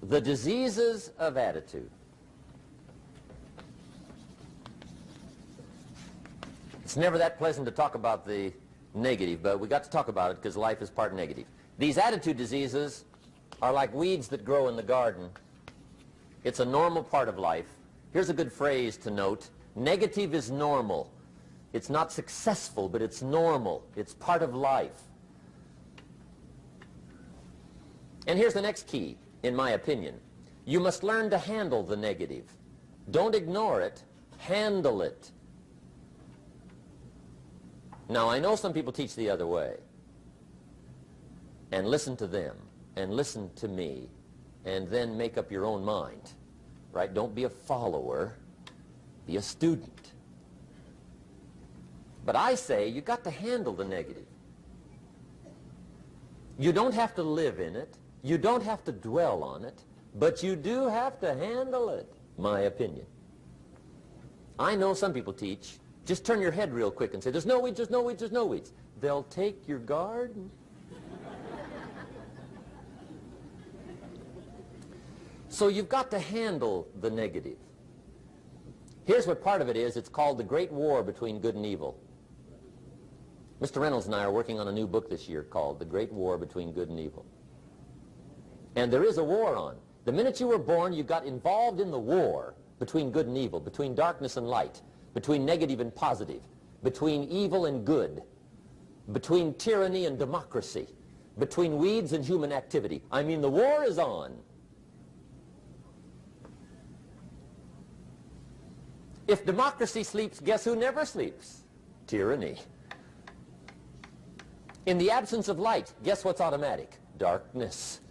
The diseases of attitude. It's never that pleasant to talk about the negative, but we got to talk about it because life is part negative. These attitude diseases are like weeds that grow in the garden. It's a normal part of life. Here's a good phrase to note. Negative is normal. It's not successful, but it's normal. It's part of life. And here's the next key, in my opinion. You must learn to handle the negative. Don't ignore it. Handle it. Now, I know some people teach the other way. And listen to them. And listen to me. And then make up your own mind. Right? Don't be a follower. Be a student. But I say you got to handle the negative. You don't have to live in it. You don't have to dwell on it. But you do have to handle it, my opinion. I know some people teach, just turn your head real quick and say, there's no weeds, there's no weeds, there's no weeds. They'll take your garden. So you've got to handle the negative. Here's what part of it is. It's called the Great War Between Good and Evil. Mr. Reynolds and I are working on a new book this year called The Great War Between Good and Evil. And there is a war on. The minute you were born, you got involved in the war between good and evil, between darkness and light, between negative and positive, between evil and good, between tyranny and democracy, between weeds and human activity. I mean, the war is on. If democracy sleeps, guess who never sleeps? Tyranny. In the absence of light, guess what's automatic? Darkness.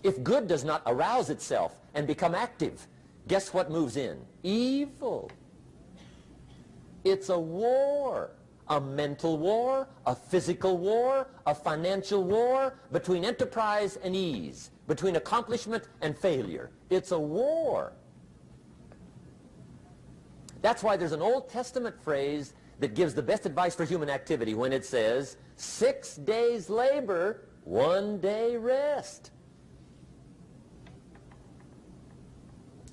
If good does not arouse itself and become active, guess what moves in? Evil. It's a war. A mental war, a physical war, a financial war, between enterprise and ease, between accomplishment and failure. It's a war. That's why there's an Old Testament phrase that gives the best advice for human activity when it says, 6 days labor, 1 day rest.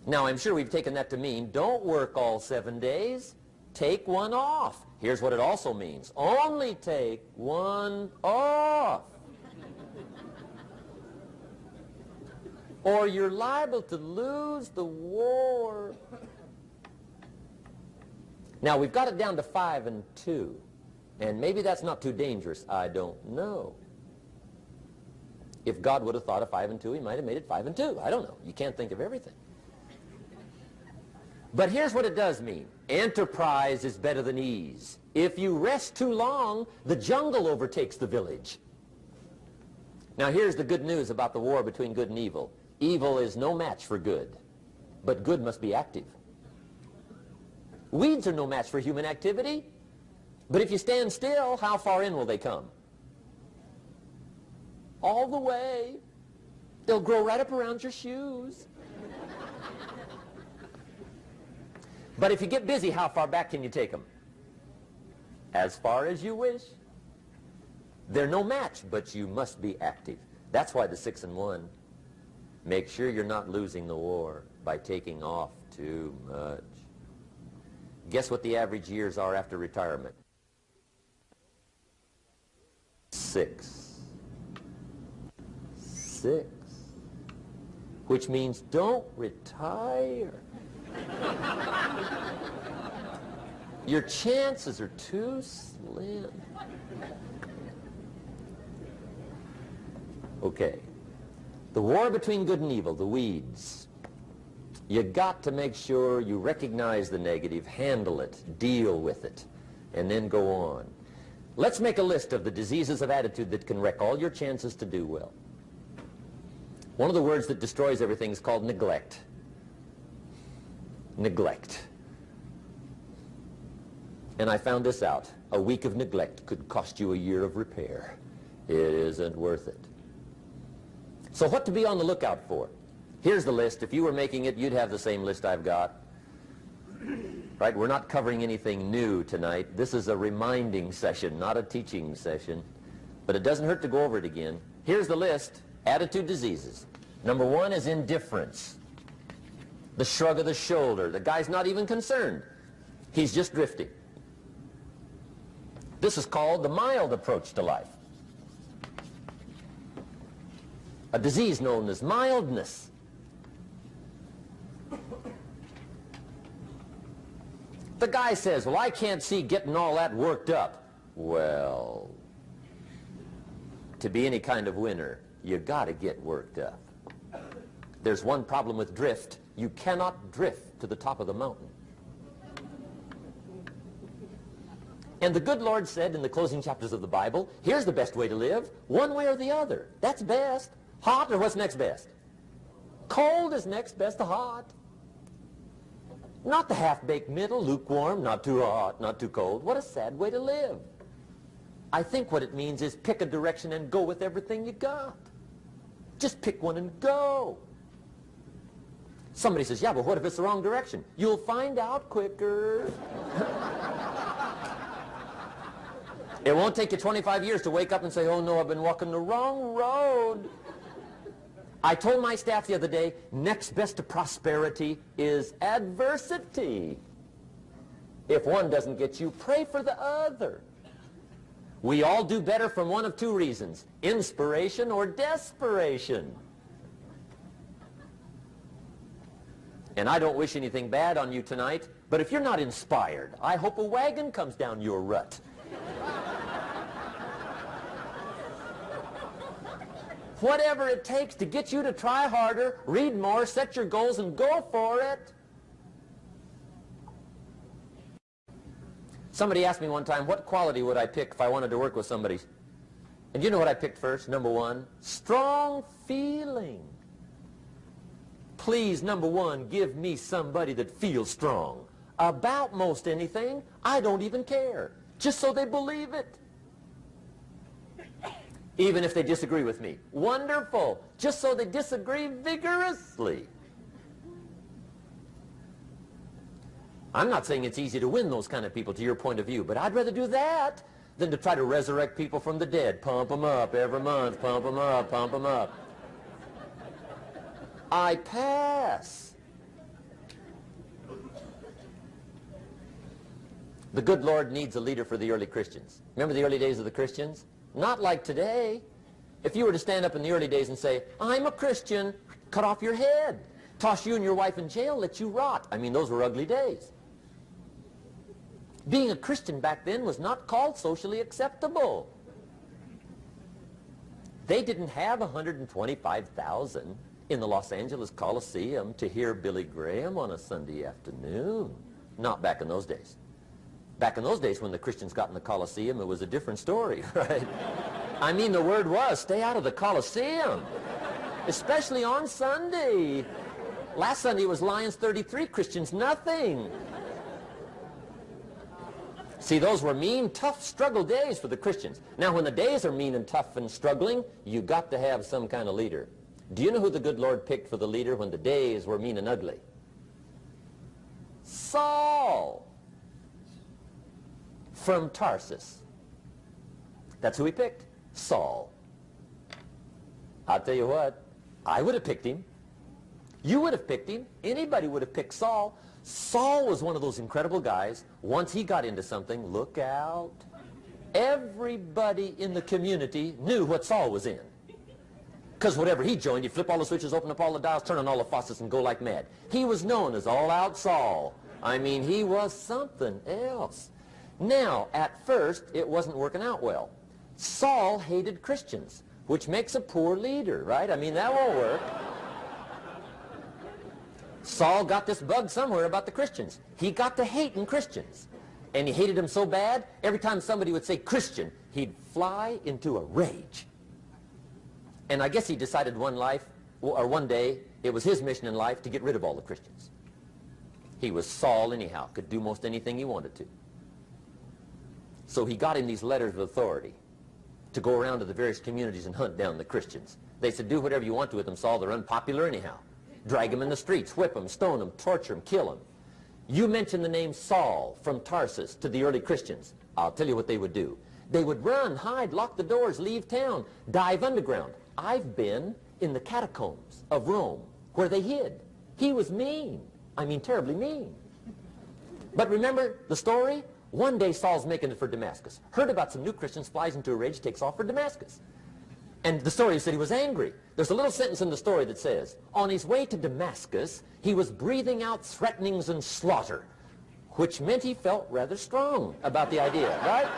Now, I'm sure we've taken that to mean, don't work all 7 days, take one off. Here's what it also means, only take one off. Or you're liable to lose the war. Now, we've got it down to 5 and 2, and maybe that's not too dangerous. I don't know. If God would have thought of 5 and 2, he might have made it 5 and 2. I don't know. You can't think of everything. But here's what it does mean. Enterprise is better than ease. If you rest too long, the jungle overtakes the village. Now, here's the good news about the war between good and evil. Evil is no match for good, but good must be active. Weeds are no match for human activity, but if you stand still, how far in will they come? All the way. They'll grow right up around your shoes. But if you get busy, how far back can you take them? As far as you wish. They're no match, but you must be active. That's why the 6 and 1. Make sure you're not losing the war by taking off too much. Guess what the average years are after retirement? 6. 6. Which means don't retire. Your chances are too slim. Okay. The war between good and evil, the weeds. You got to make sure you recognize the negative, handle it, deal with it, and then go on. Let's make a list of the diseases of attitude that can wreck all your chances to do well. One of the words that destroys everything is called neglect. Neglect. And I found this out. A week of neglect could cost you a year of repair. It isn't worth it. So what to be on the lookout for? Here's the list. If you were making it, you'd have the same list I've got. Right? We're not covering anything new tonight. This is a reminding session, not a teaching session. But it doesn't hurt to go over it again. Here's the list. Attitude diseases. Number one is indifference. The shrug of the shoulder. The guy's not even concerned. He's just drifting. This is called the mild approach to life. A disease known as mildness. The guy says, well, I can't see getting all that worked up. Well, to be any kind of winner, you got to get worked up. There's one problem with drift. You cannot drift to the top of the mountain. And the good Lord said in the closing chapters of the Bible, here's the best way to live, one way or the other. That's best. Hot or what's next best? Cold is next best to hot. Not the half-baked middle, lukewarm, not too hot, not too cold. What a sad way to live. I think what it means is pick a direction and go with everything you got. Just pick one and go. Somebody says, yeah, but what if it's the wrong direction? You'll find out quicker. It won't take you 25 years to wake up and say, oh no, I've been walking the wrong road. I told my staff the other day, next best to prosperity is adversity. If one doesn't get you, pray for the other. We all do better from one of two reasons, inspiration or desperation. And I don't wish anything bad on you tonight, but if you're not inspired, I hope a wagon comes down your rut. Whatever it takes to get you to try harder, read more, set your goals, and go for it. Somebody asked me one time, what quality would I pick if I wanted to work with somebody? And you know what I picked first? Number one, strong feeling. Please, number one, give me somebody that feels strong. About most anything, I don't even care. Just so they believe it. Even if they disagree with me. Wonderful. Just so they disagree vigorously. I'm not saying it's easy to win those kind of people to your point of view, but I'd rather do that than to try to resurrect people from the dead. Pump them up every month. Pump them up, pump them up. I pass. The good Lord needs a leader for the early Christians. Remember the early days of the Christians? Not like today. If you were to stand up in the early days and say, I'm a Christian, cut off your head, toss you and your wife in jail, let you rot. I mean, those were ugly days. Being a Christian back then was not called socially acceptable. They didn't have 125,000 in the Los Angeles Coliseum to hear Billy Graham on a Sunday afternoon. Not back in those days. Back in those days when the Christians got in the Coliseum, it was a different story, right? I mean, the word was, stay out of the Coliseum, especially on Sunday. Last Sunday was Lions 33, Christians nothing. See, those were mean, tough struggle days for the Christians. Now, when the days are mean and tough and struggling, you got to have some kind of leader. Do you know who the good Lord picked for the leader when the days were mean and ugly? Saul. From Tarsus. That's who he picked, Saul. I'll tell you what, I would have picked him. You would have picked him. Anybody would have picked Saul. Saul was one of those incredible guys. Once he got into something, look out. Everybody in the community knew what Saul was in. Because whatever he joined, he'd flip all the switches, open up all the dials, turn on all the faucets, and go like mad. He was known as All-Out Saul. I mean, he was something else. Now, at first, it wasn't working out well. Saul hated Christians, which makes a poor leader, right? I mean, that won't work. Saul got this bug somewhere about the Christians. He got to hating Christians. And he hated them so bad, every time somebody would say Christian, he'd fly into a rage. And I guess he decided one day, it was his mission in life to get rid of all the Christians. He was Saul anyhow, could do most anything he wanted to. So he got him these letters of authority to go around to the various communities and hunt down the Christians. They said, do whatever you want to with them, Saul. They're unpopular anyhow. Drag them in the streets, whip them, stone them, torture them, kill them. You mention the name Saul from Tarsus to the early Christians. I'll tell you what they would do. They would run, hide, lock the doors, leave town, dive underground. I've been in the catacombs of Rome where they hid. He was mean. I mean, terribly mean. But remember the story? One day Saul's making it for Damascus. Heard about some new Christians, flies into a rage, takes off for Damascus. And the story said he was angry. There's a little sentence in the story that says, on his way to Damascus, he was breathing out threatenings and slaughter, which meant he felt rather strong about the idea, right?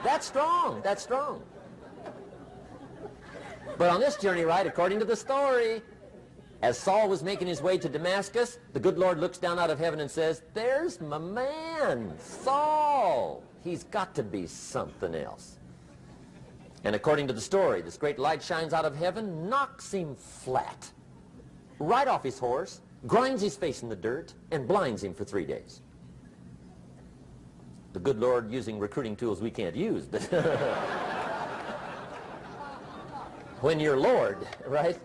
That's strong. That's strong. But on this journey, right, according to the story, as Saul was making his way to Damascus, the good Lord looks down out of heaven and says, there's my man, Saul. He's got to be something else. And according to the story, this great light shines out of heaven, knocks him flat, right off his horse, grinds his face in the dirt, and blinds him for 3 days. The good Lord using recruiting tools we can't use, but when you're Lord, right?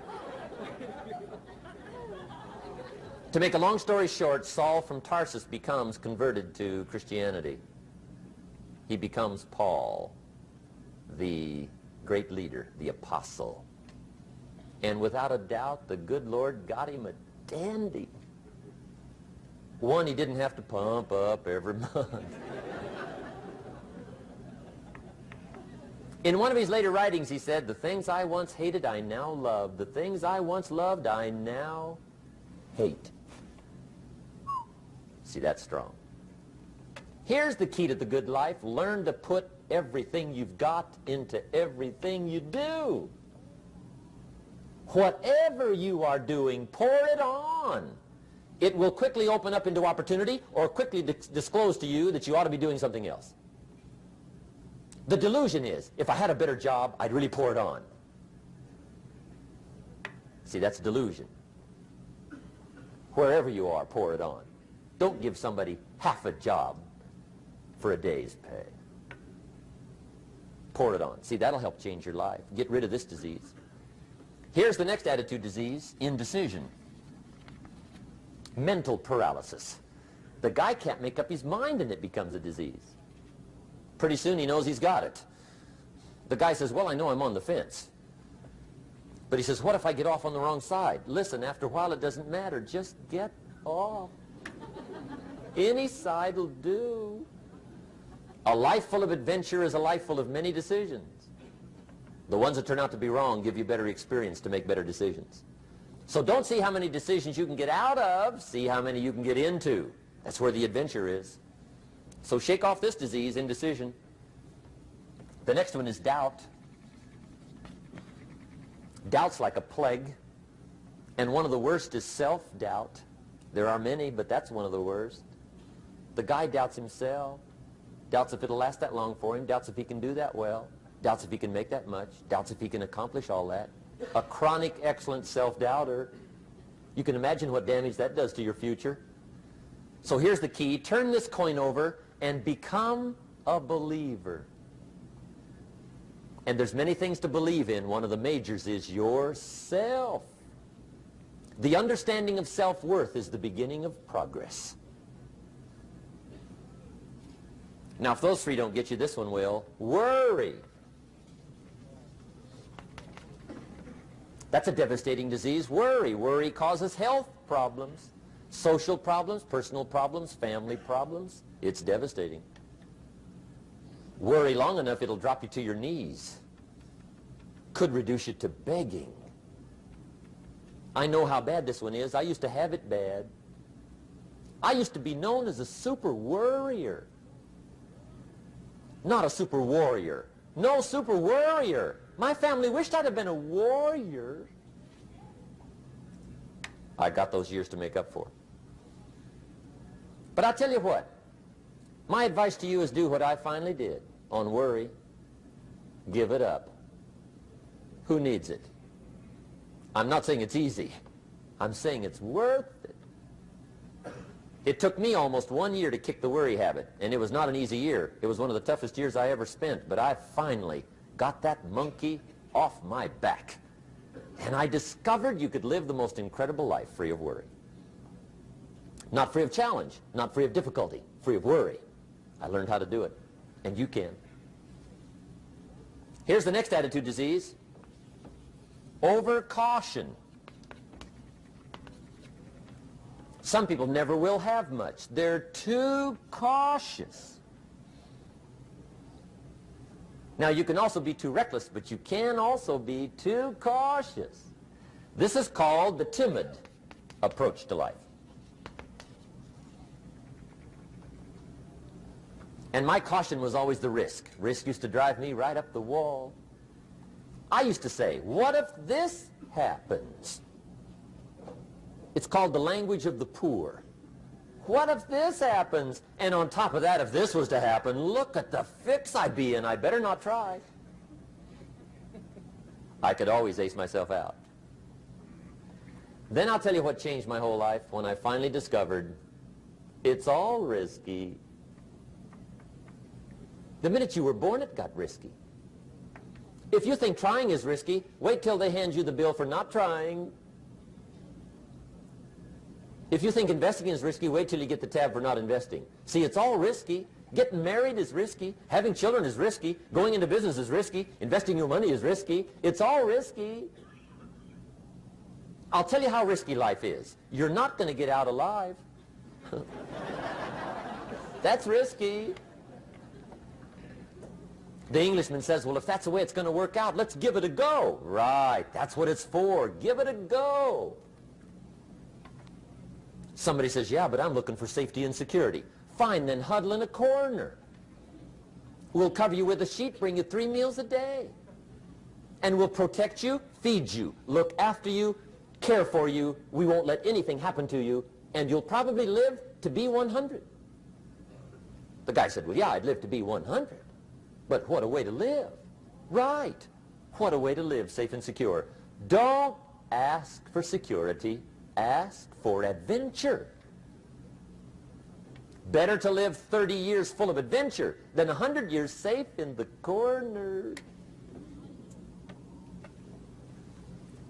To make a long story short, Saul from Tarsus becomes converted to Christianity. He becomes Paul, the great leader, the apostle. And without a doubt, the good Lord got him a dandy. One he didn't have to pump up every month. In one of his later writings, he said, the things I once hated, I now love. The things I once loved, I now hate. See, that's strong. Here's the key to the good life. Learn to put everything you've got into everything you do. Whatever you are doing, pour it on. It will quickly open up into opportunity or quickly disclose to you that you ought to be doing something else. The delusion is, if I had a better job, I'd really pour it on. See, that's delusion. Wherever you are, pour it on. Don't give somebody half a job for a day's pay. Pour it on. See, that'll help change your life. Get rid of this disease. Here's the next attitude disease, indecision. Mental paralysis. The guy can't make up his mind and it becomes a disease. Pretty soon he knows he's got it. The guy says, well, I know I'm on the fence. But he says, what if I get off on the wrong side? Listen, after a while it doesn't matter. Just get off. Any side will do. A life full of adventure is a life full of many decisions. The ones that turn out to be wrong give you better experience to make better decisions. So don't see how many decisions you can get out of. See how many you can get into. That's where the adventure is. So shake off this disease, indecision. The next one is doubt. Doubt's like a plague. And one of the worst is self-doubt. There are many, but that's one of the worst. The guy doubts himself. Doubts if it'll last that long for him. Doubts if he can do that well. Doubts if he can make that much. Doubts if he can accomplish all that. A chronic, excellent self-doubter. You can imagine what damage that does to your future. So here's the key. Turn this coin over and become a believer. And there's many things to believe in. One of the majors is yourself. The understanding of self-worth is the beginning of progress. Now, if those three don't get you, this one will. Worry. That's a devastating disease. Worry. Worry causes health problems, social problems, personal problems, family problems. It's devastating. Worry long enough, it'll drop you to your knees. Could reduce you to begging. I know how bad this one is. I used to have it bad. I used to be known as a super worrier. Not a super warrior. No, super worrier. My family wished I'd have been a warrior. I got those years to make up for. But I'll tell you what. My advice to you is do what I finally did on worry. Give it up. Who needs it? I'm not saying it's easy. I'm saying it's worth it. It took me almost 1 year to kick the worry habit, and it was not an easy year. It was one of the toughest years I ever spent, but I finally got that monkey off my back. And I discovered you could live the most incredible life free of worry. Not free of challenge, not free of difficulty, free of worry. I learned how to do it, and you can. Here's the next attitude disease. Over caution. Some people never will have much. They're too cautious. Now, you can also be too reckless, but you can also be too cautious. This is called the timid approach to life. And my caution was always the risk. Risk used to drive me right up the wall. I used to say, what if this happens? It's called the language of the poor. What if this happens? And on top of that, if this was to happen, look at the fix I'd be in. I better not try. I could always ace myself out. Then I'll tell you what changed my whole life when I finally discovered it's all risky. The minute you were born, it got risky. If you think trying is risky, wait till they hand you the bill for not trying. If you think investing is risky, wait till you get the tab for not investing. See, it's all risky. Getting married is risky. Having children is risky. Going into business is risky. Investing your money is risky. It's all risky. I'll tell you how risky life is. You're not going to get out alive. That's risky. The Englishman says, well, if that's the way it's going to work out, let's give it a go. Right, that's what it's for. Give it a go. Somebody says, yeah, but I'm looking for safety and security. Fine, then huddle in a corner. We'll cover you with a sheet, bring you 3 meals a day. And we'll protect you, feed you, look after you, care for you. We won't let anything happen to you, and you'll probably live to be 100. The guy said, well, yeah, I'd live to be 100. But what a way to live. Right. What a way to live, safe and secure. Don't ask for security. Ask for adventure. Better to live 30 years full of adventure than 100 years safe in the corner.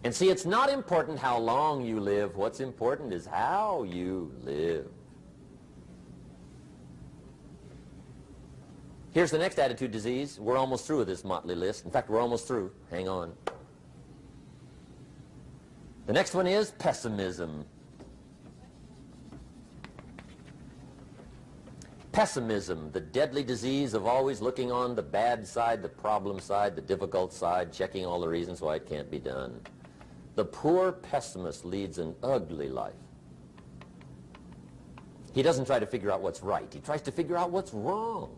And see, it's not important how long you live. What's important is how you live. Here's the next attitude disease. We're almost through with this motley list. In fact, we're almost through. Hang on. The next one is pessimism. Pessimism, the deadly disease of always looking on the bad side, the problem side, the difficult side, checking all the reasons why it can't be done. The poor pessimist leads an ugly life. He doesn't try to figure out what's right. He tries to figure out what's wrong.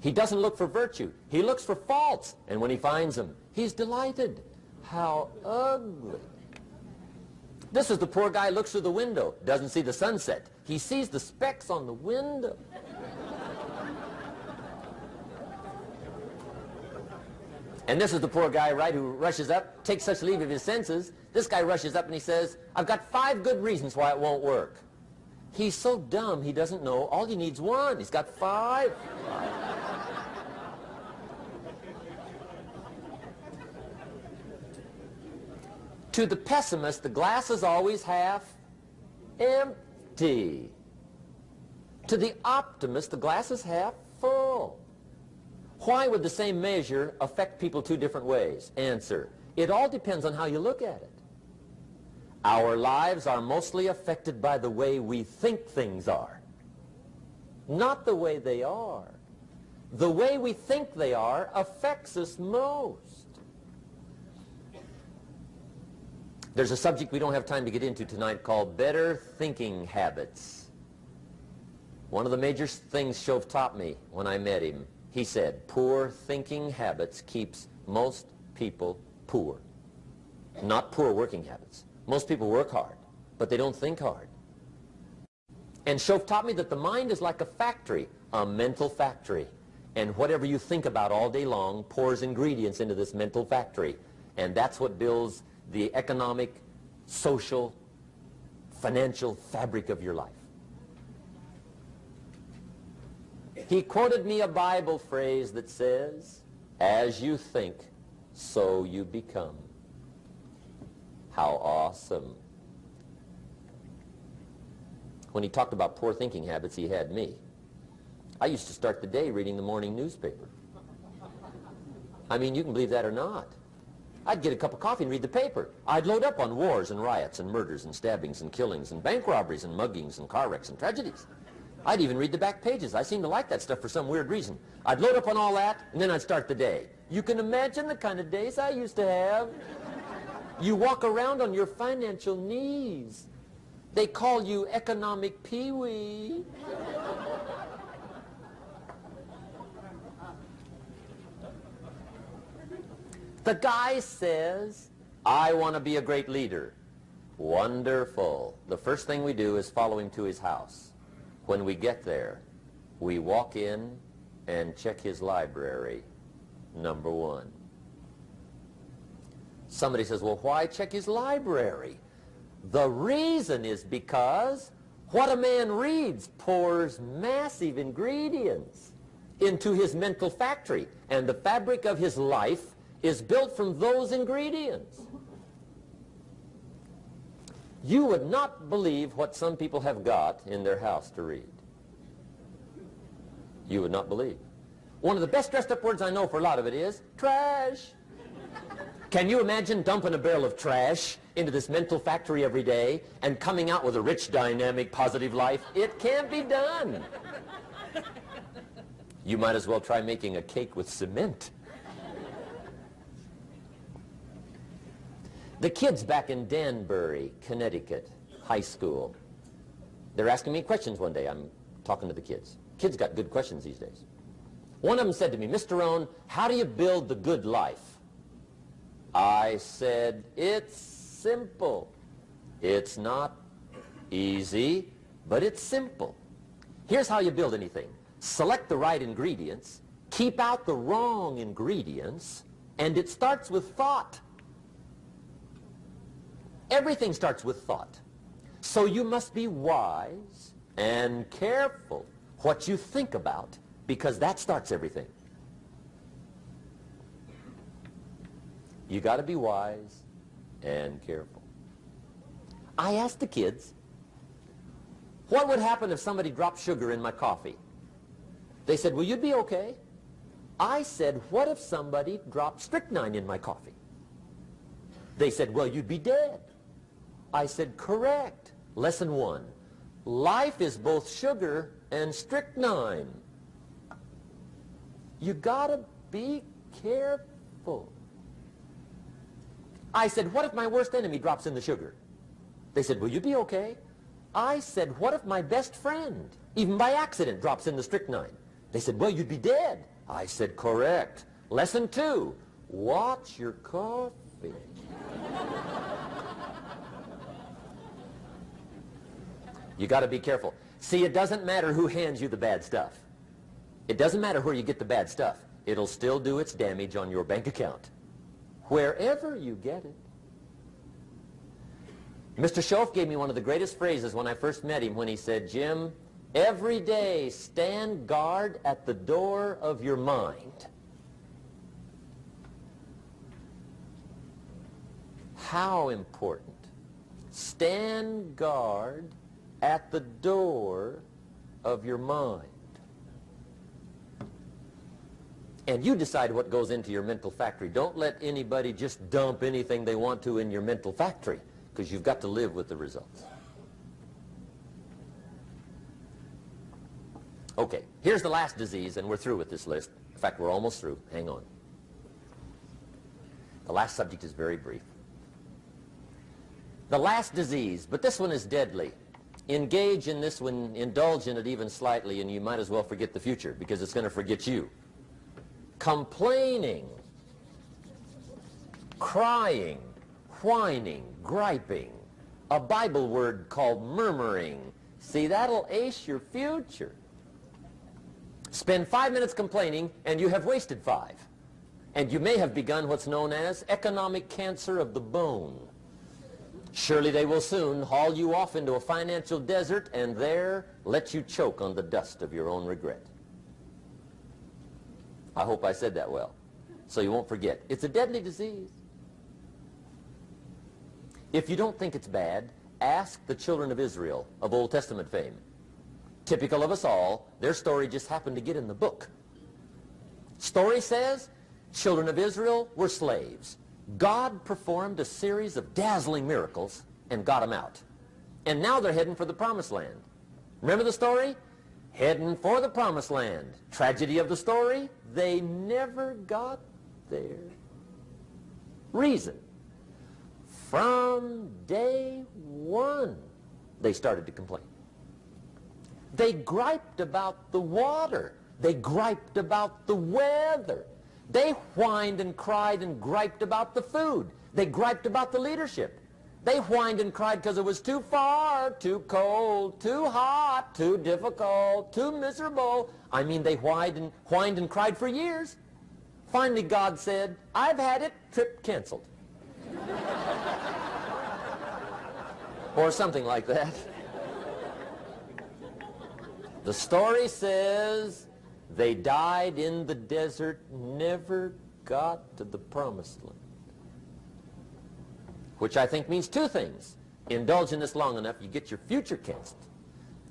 He doesn't look for virtue. He looks for faults. And when he finds them, he's delighted. How ugly. This is the poor guy who looks through the window, doesn't see the sunset. He sees the specks on the window. And this is the poor guy, right, who rushes up, takes such leave of his senses. This guy rushes up and he says, I've got 5 good reasons why it won't work. He's so dumb he doesn't know all he needs 1. He's got 5. To the pessimist, the glass is always half empty. To the optimist, the glass is half full. Why would the same measure affect people 2 different ways? Answer, it all depends on how you look at it. Our lives are mostly affected by the way we think things are, not the way they are. The way we think they are affects us most. There's a subject we don't have time to get into tonight called better thinking habits. One of the major things Shove taught me when I met him, he said, poor thinking habits keeps most people poor. Not poor working habits. Most people work hard, but they don't think hard. And Shove taught me that the mind is like a factory, a mental factory. And whatever you think about all day long pours ingredients into this mental factory. And that's what builds the economic, social, financial fabric of your life. He quoted me a Bible phrase that says, as you think, so you become. How awesome. When he talked about poor thinking habits, he had me. I used to start the day reading the morning newspaper. I mean, you can believe that or not. I'd get a cup of coffee and read the paper. I'd load up on wars and riots and murders and stabbings and killings and bank robberies and muggings and car wrecks and tragedies. I'd even read the back pages. I seem to like that stuff for some weird reason. I'd load up on all that, and then I'd start the day. You can imagine the kind of days I used to have. You walk around on your financial knees. They call you economic peewee. The guy says, I want to be a great leader. Wonderful. The first thing we do is follow him to his house. When we get there, we walk in and check his library, number one. Somebody says, well, why check his library? The reason is because what a man reads pours massive ingredients into his mental factory, and the fabric of his life is built from those ingredients. You would not believe what some people have got in their house to read. You would not believe. One of the best dressed up words I know for a lot of it is trash. Can you imagine dumping a barrel of trash into this mental factory every day and coming out with a rich, dynamic, positive life? It can't be done. You might as well try making a cake with cement. The kids back in Danbury, Connecticut, high school, they're asking me questions one day. I'm talking to the kids. Kids got good questions these days. One of them said to me, Mr. Rohn, how do you build the good life? I said, it's simple. It's not easy, but it's simple. Here's how you build anything. Select the right ingredients, keep out the wrong ingredients, and it starts with thought. Everything starts with thought. So you must be wise and careful what you think about, because that starts everything. You got to be wise and careful. I asked the kids, what would happen if somebody dropped sugar in my coffee? They said, well, you'd be okay. I said, what if somebody dropped strychnine in my coffee? They said, well, you'd be dead. I said, correct. Lesson one, life is both sugar and strychnine. You gotta be careful. I said, what if my worst enemy drops in the sugar? They said, will you be okay? I said, what if my best friend, even by accident, drops in the strychnine? They said, well, you'd be dead. I said, correct. Lesson two, watch your coffee. You got to be careful. See, it doesn't matter who hands you the bad stuff. It doesn't matter where you get the bad stuff. It'll still do its damage on your bank account, wherever you get it. Mr. Schoaf gave me one of the greatest phrases when I first met him when he said, Jim, every day stand guard at the door of your mind. How important. Stand guard at the door of your mind. And you decide what goes into your mental factory. Don't let anybody just dump anything they want to in your mental factory, because you've got to live with the results. Okay, here's the last disease, and we're through with this list. In fact, we're almost through. Hang on. The last subject is very brief. The last disease, but this one is deadly. Engage in this one, indulge in it even slightly, and you might as well forget the future, because it's going to forget you. Complaining, crying, whining, griping, a Bible word called murmuring. See, that'll ace your future. Spend 5 minutes complaining, and you have wasted 5. And you may have begun what's known as economic cancer of the bone. Surely they will soon haul you off into a financial desert and there let you choke on the dust of your own regret. I hope I said that well, so you won't forget. It's a deadly disease. If you don't think it's bad, ask the children of Israel of Old Testament fame. Typical of us all, their story just happened to get in the book. Story says, children of Israel were slaves. God performed a series of dazzling miracles and got them out. And now they're heading for the promised land. Remember the story? Heading for the promised land. Tragedy of the story, they never got there. Reason. From day one, they started to complain. They griped about the water. They griped about the weather. They whined and cried and griped about the food. They griped about the leadership. They whined and cried because it was too far, too cold, too hot, too difficult, too miserable. I mean, they whined and cried for years. Finally, God said, I've had it, trip canceled. Or something like that. The story says they died in the desert, never got to the promised land. Which I think means two things. Indulge in this long enough, you get your future canceled.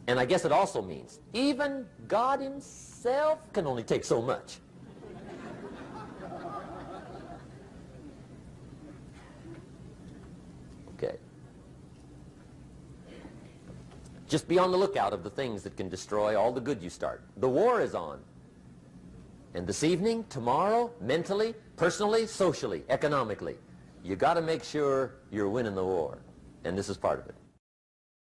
And I guess it also means even God himself can only take so much. Okay. Just be on the lookout of the things that can destroy all the good you start. The war is on. And this evening, tomorrow, mentally, personally, socially, economically, you got to make sure you're winning the war. And this is part of it.